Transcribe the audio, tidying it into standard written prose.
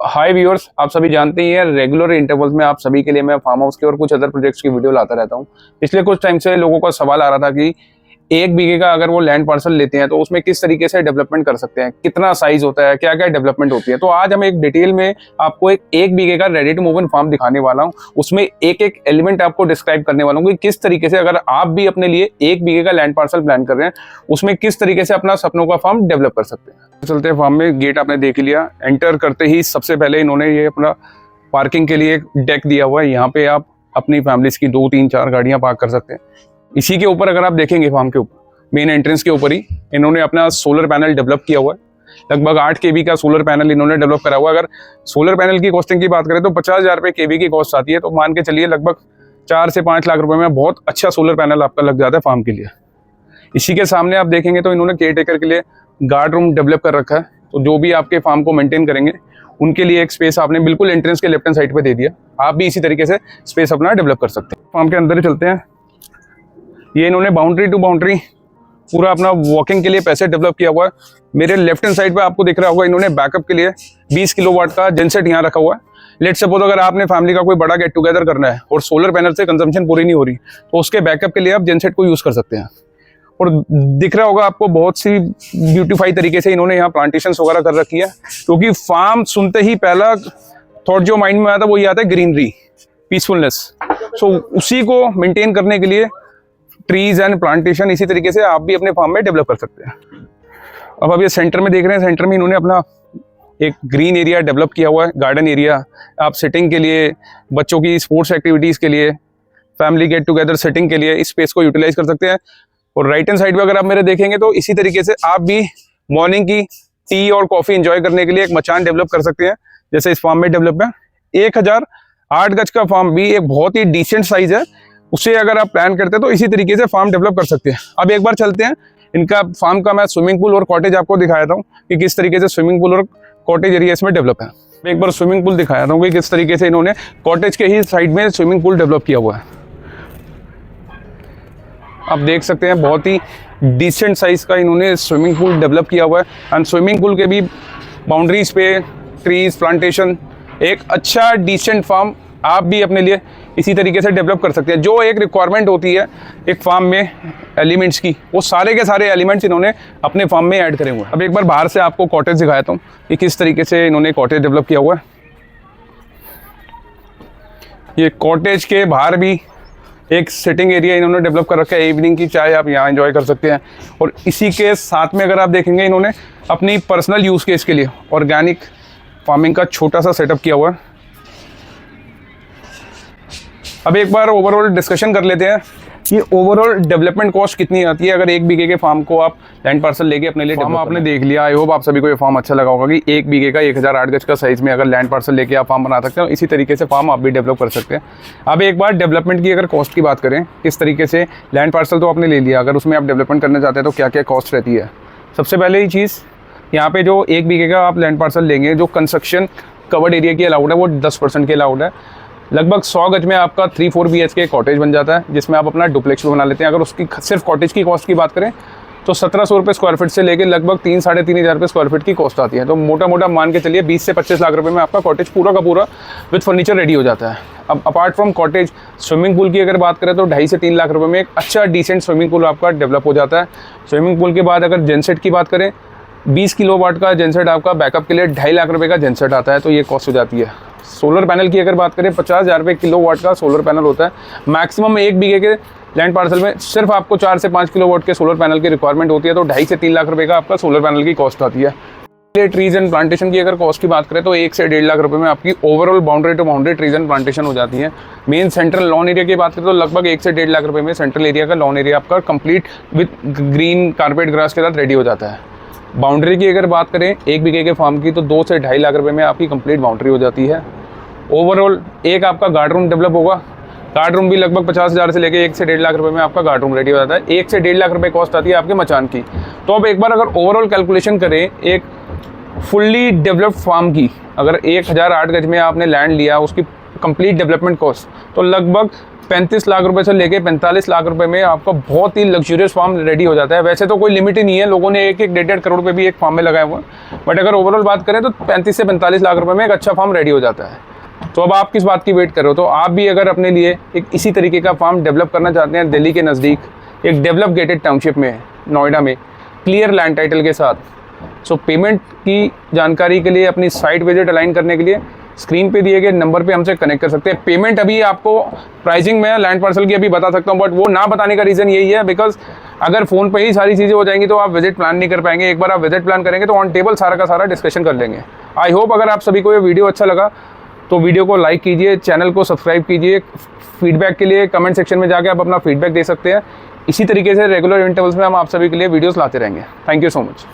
हाय viewers, आप सभी जानते ही हैं रेगुलर इंटरवल्स में आप सभी के लिए मैं फार्म हाउस के और कुछ अदर प्रोजेक्ट्स की वीडियो लाता रहता हूं। पिछले कुछ टाइम से लोगों का सवाल आ रहा था कि 1 बीघे का अगर वो लैंड पार्सल लेते हैं तो उसमें किस तरीके से डेवलपमेंट कर सकते हैं, कितना साइज होता है, क्या क्या डेवलपमेंट होती है। तो आज हम एक डिटेल में आपको एक बीघे का ready to move in farm दिखाने वाला हूँ। उसमें एक एक एलिमेंट आपको डिस्क्राइब करने वाला हूँ कि किस तरीके से अगर आप भी अपने लिए 1 बीघे का लैंड पार्सल प्लान कर रहे हैं उसमें किस तरीके से अपना सपनों का फार्म डेवलप कर सकते हैं। चलते हैं फार्म में। गेट आपने देख लिया। एंटर करते ही सबसे पहले इन्होंने ये अपना पार्किंग के लिए एक डेक दिया हुआ है। यहाँ पे आप अपनी फैमिलीज की 2, 3, 4 गाड़ियां पार्क कर सकते हैं। इसी के ऊपर अगर आप देखेंगे फार्म के ऊपर मेन एंट्रेंस के ऊपर ही इन्होंने अपना सोलर पैनल डेवलप किया हुआ है। लगभग 8 kV का सोलर पैनल इन्होंने डेवलप करा हुआ है। अगर सोलर पैनल की कॉस्टिंग की बात करें तो 50,000 रुपये kV की कॉस्ट आती है। तो मान के चलिए लगभग 4 से 5 लाख रुपए में बहुत अच्छा सोलर पैनल आपका लग जाता है फार्म के लिए। इसी के सामने आप देखेंगे तो इन्होंने केयर टेकर के लिए गार्ड रूम डेवलप कर रखा है। तो जो भी आपके फार्म को मेंटेन करेंगे उनके लिए एक स्पेस आपने बिल्कुल एंट्रेंस के लेफ्ट हैंड साइड पे दे दिया। आप भी इसी तरीके से स्पेस अपना डेवलप कर सकते हैं। फार्म के अंदर ही चलते हैं। ये इन्होंने बाउंड्री टू बाउंड्री पूरा अपना वॉकिंग के लिए पैसे डेवलप किया हुआ है। मेरे लेफ्ट हैंड साइड पे आपको दिख रहा होगा इन्होंने बैकअप के लिए 20 किलोवाट का जेनसेट यहाँ रखा हुआ है। लेट्स सपोज अगर आपने फैमिली का कोई बड़ा गेट टुगेदर करना है और सोलर पैनल से कंजम्पशन पूरी नहीं हो रही तो उसके बैकअप के लिए आप जेनसेट को यूज कर सकते हैं। और दिख रहा होगा आपको बहुत सी ब्यूटीफाई तरीके से इन्होंने यहाँ प्लांटेशन वगैरह कर रखी है। क्योंकि फार्म सुनते ही पहला थॉट जो माइंड में आता है वो ये आता है ग्रीनरी, पीसफुलनेस। सो उसी को मेंटेन करने के लिए ट्रीज एंड प्लांटेशन इसी तरीके से आप भी अपने फार्म में डेवलप कर सकते हैं। अब ये सेंटर में देख रहे हैं, सेंटर में इन्होंने अपना एक ग्रीन एरिया डेवलप किया हुआ है, गार्डन एरिया। आप सिटिंग के लिए, बच्चों की स्पोर्ट्स एक्टिविटीज के लिए, फैमिली गेट टुगेदर सेटिंग के लिए इस स्पेस को यूटिलाइज कर सकते हैं। और राइट हैंड साइड पे अगर आप मेरे देखेंगे तो इसी तरीके से आप भी मॉर्निंग की टी और कॉफी एंजॉय करने के लिए एक मचान डेवलप कर सकते हैं, जैसे इस फार्म में डेवलप है। 1008 गज का फार्म भी एक बहुत ही डिसेंट साइज है। उसे अगर आप प्लान करते हैं तो इसी तरीके से फार्म डेवलप कर सकते हैं। अब एक बार चलते हैं इनका फार्म का मैं स्विमिंग पूल और कॉटेज आपको दिखाया था कि किस तरीके से स्विमिंग पूल और कॉटेज एरिया इसमें डेवलप है। एक बार स्विमिंग पूल दिखाया था कि किस तरीके से इन्होंने कॉटेज के ही साइड में स्विमिंग पूल डेवलप किया हुआ है। आप देख सकते हैं बहुत ही डिसेंट साइज का इन्होंने स्विमिंग पूल डेवलप किया हुआ है। एंड स्विमिंग पूल के भी बाउंड्रीज पे ट्रीज, प्लांटेशन, एक अच्छा डिसेंट फार्म आप भी अपने लिए इसी तरीके से डेवलप कर सकते हैं। जो एक रिक्वायरमेंट होती है एक फार्म में एलिमेंट्स की, वो सारे के सारे एलिमेंट्स इन्होंने अपने फार्म में ऐड करे हुए हैं। अब एक बार बाहर से आपको कॉटेज दिखाता हूँ कि किस तरीके से इन्होंने कॉटेज डेवलप किया हुआ है। ये कॉटेज के बाहर भी एक सिटिंग एरिया इन्होंने डेवलप कर रखा है। इवनिंग की चाय आप यहाँ एंजॉय कर सकते हैं। और इसी के साथ में अगर आप देखेंगे इन्होंने अपनी पर्सनल यूज़ केस के लिए ऑर्गेनिक फार्मिंग का छोटा सा सेटअप किया हुआ है। अब एक बार ओवरऑल डिस्कशन कर लेते हैं कि ओवरऑल डेवलपमेंट कॉस्ट कितनी आती है अगर 1 बीघे के फार्म को आप लैंड पार्सल लेके अपने लिए। फार्म आपने देख लिया। आई होप आप सभी को ये फार्म अच्छा लगा होगा कि 1 बीघे का 1008 गज का साइज में अगर लैंड पार्सल लेके आप फार्म बना सकते हैं, इसी तरीके से फार्म आप भी डेवलप कर सकते हैं। अब एक बार डेवलपमेंट की अगर कॉस्ट की बात करें, किस तरीके से लैंड पार्सल तो आपने ले लिया, अगर उसमें आप डेवलपमेंट करना चाहते हैं तो क्या क्या कॉस्ट रहती है। सबसे पहले ही चीज़ यहाँ पे जो 1 बीघे का आप लैंड पार्सल लेंगे, जो कंस्ट्रक्शन कवर्ड एरिया की अलाउड है वो 10% के अलाउड है। लगभग 100 गज में आपका 3-4 BHK कॉटेज बन जाता है, जिसमें आप अपना डुप्लेक्स भी बना लेते हैं। अगर उसकी सिर्फ कॉटेज की कॉस्ट की बात करें तो 1700 रुपये स्क्वायर फीट से लेके लगभग 3-3.5 हज़ार रुपये स्क्वायर फीट की कॉस्ट आती है। तो मोटा मोटा मान के चलिए 20 से 25 लाख रुपए में आपका कॉटेज पूरा का पूरा विद फर्नीचर रेडी हो जाता है। अब apart from cottage, swimming pool की अगर बात करें तो 2.5 से 3 लाख रुपये में एक अच्छा डिसेंट स्विमिंग पूल आपका डेवलप हो जाता है। स्विमिंग पूल के बाद अगर जेनसेट की बात करें, 20 किलोवाट का जेनसेट आपका बैकअप के लिए 2.5 लाख रुपये का जेनसेट आता है, तो ये कॉस्ट हो जाती है। सोलर पैनल की अगर बात करें 50,000 रुपये किलोवाट का सोलर पैनल होता है। मैक्सिमम 1 बीघे के लैंड पार्सल में सिर्फ आपको 4 से 5 किलोवाट के सोलर पैनल की रिक्वायरमेंट होती है, तो 2.5 से 3 लाख रुपये का आपका सोलर पैनल की कॉस्ट आती है। ट्रीज एंड प्लांटेशन की अगर कॉस्ट की बात करें तो 1 से 1.5 लाख रुपए में आपकी overall boundary to boundary trees and plantation हो जाती है। मेन सेंट्रल लॉन एरिया की बात करें तो लगभग 1 से 1.5 लाख रुपए में सेंट्रल एरिया का लॉन एरिया आपका complete with green carpet grass के साथ रेडी हो जाता है। बाउंड्री की अगर बात करें 1 बीघे के फार्म की तो 2 से 2.5 लाख रुपए में आपकी कंप्लीट बाउंड्री हो जाती है। ओवरऑल एक आपका गार्ड रूम डेवलप होगा। गार्ड रूम भी लगभग 50,000 से लेके 1 से 1.5 लाख रुपए में आपका गार्ड रूम रेडी हो जाता है। 1 से 1.5 लाख रुपए कॉस्ट आती है आपके मचान की। तो अब एक बार अगर ओवरऑल कैलकुलेशन करें एक फुल्ली डेवलप्ड फार्म की, अगर 1008 गज में आपने लैंड लिया, उसकी कंप्लीट डेवलपमेंट कॉस्ट, तो लगभग 35 लाख रुपए से लेके 45 लाख रुपए में आपका बहुत ही लग्जूरियस फार्म रेडी हो जाता है। वैसे तो कोई लिमिट ही नहीं है, लोगों ने 1-1 करोड़ रुपए भी एक फार्म में लगाए हुए हैं, बट अगर ओवरऑल बात करें तो 35 से 45 लाख रुपए में एक अच्छा फार्म रेडी हो जाता है। तो अब आप किस बात की वेट कर रहे हो? तो आप भी अगर अपने लिए एक इसी तरीके का फार्म डेवलप करना चाहते हैं दिल्ली के नज़दीक, एक डेवलप गेटेड टाउनशिप में, नोएडा में, क्लियर लैंड टाइटल के साथ, सो पेमेंट की जानकारी के लिए, अपनी साइट विजिट अलाइन करने के लिए स्क्रीन पे दिए गए नंबर पे हमसे कनेक्ट कर सकते हैं। पेमेंट अभी आपको प्राइसिंग में लैंड पार्सल की अभी बता सकता हूँ, बट वो ना बताने का रीज़न यही है बिकॉज अगर फ़ोन पे ही सारी चीज़ें हो जाएंगी तो आप विजिट प्लान नहीं कर पाएंगे। एक बार आप विजिट प्लान करेंगे तो ऑन टेबल सारा का सारा डिस्कशन कर लेंगे। आई होप अगर आप सभी को ये वीडियो अच्छा लगा तो वीडियो को लाइक कीजिए, चैनल को सब्सक्राइब कीजिए। फीडबैक के लिए कमेंट सेक्शन में जाके आप अपना फीडबैक दे सकते हैं। इसी तरीके से रेगुलर इंटरवल्स में हम आप सभी के लिए वीडियोस लाते रहेंगे। Thank you so much.